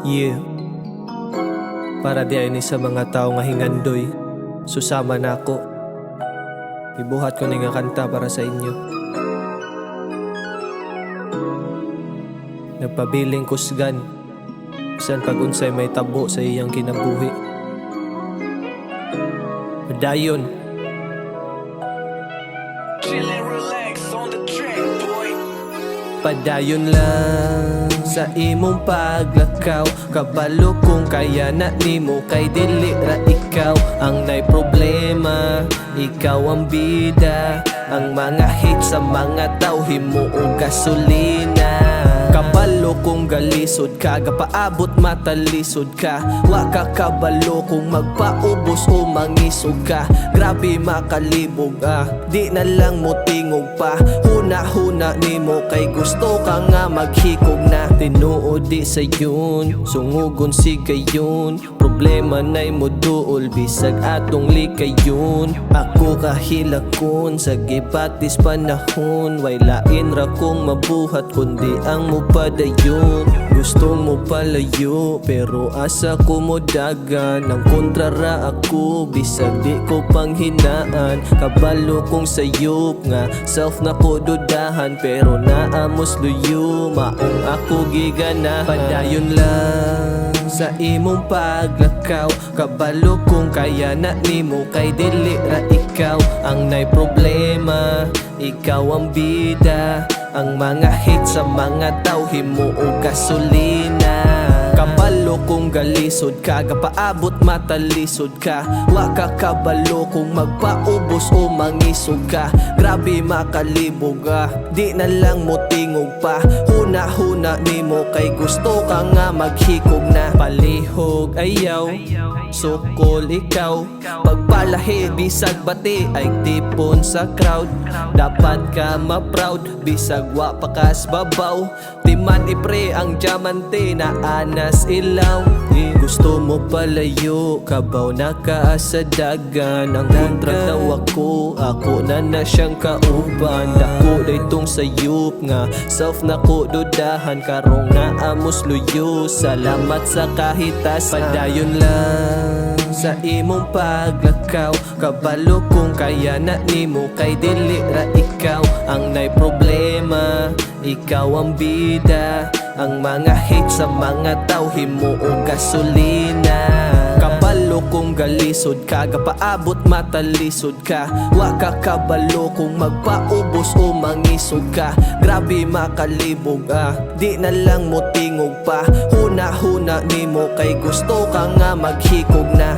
Yeah. Para di ay ni sa mga tao nga hingandoy, susama na ako. Ibuhat ko ni nga kanta para sa inyo. Nagpabiling kusgan, bisan pag-unsay may tabo sa iyang kinabuhi. Padayon. Chill and relax on the track, boy. Padayon lang sa imong paglakaw, kabalo kung kaya na nimo kay dili ra ikaw ang nay problema, ikaw ang bida. Ang mga hate sa mga tao himuong gasolina. Kabalo kung galisod ka, gapaabot matalisod ka. Wa ka kabalo kung magpaubos o mangisog ka. Grabe makalibog di na lang mo tingog pa. Huna-huna nimo kay gusto ka nga maghikog na. Tinuod di sa yun, sungugon si gayon. Problema na'y mo duol, bisag atong likayon. Ako kahilakon sa gipatis panahon. Way lain ra kong mabuhat kundi ang mo padayon. Gusto mo palayo pero asa ko mo dagan. Ang kontra ra ako, bisag di ko panghinaan. Kabalo kong sayop nga, self na ko dudahan. Pero naamos luyo, maong ako giganahan. Padayon lang sa imong paglakaw, kabalo kung kaya na nimo kay dili ra ikaw ang nay problema, ikaw ang bida. Ang mga hate sa mga tao himuong gasolina. Kabalo kung galisod ka, gapaabot matalisod ka. Wa ka kabalo kung magpaubos o mangisog ka. Grabe makalibog di na lang mo tingog pa. Huna-huna nimo kay gusto ka nga maghikog na. Palihog ayaw, sukol ikaw. Pagpalahi bisag bati ay tipon sa crowd. Dapat ka ma-proud bisag wa pakas babaw. Timan ipre ang diamante na anas ilaw. Gusto mo palayo, kabaw na ka sa dagan. Ang kontra daw ako na siyang kauban. Dako daytong sayop nga, self na ko dudahan. Karong naamos luyo, salamat sa kahitasan. Padayon lang sa imong paglakaw, kabalo kung kaya na nimo kay dili ra ikaw ang nay problema, ikaw ang bida. Ang mga hate sa mga tao himuong gasolina. Kabalo kung galisod ka, gapaabot matalisod ka. Wa ka kabalo kung magpaubos o mangisog ka. Grabe makalibog di na lang mo tingog pa. Huna-huna nimo kay gusto ka nga maghikog na.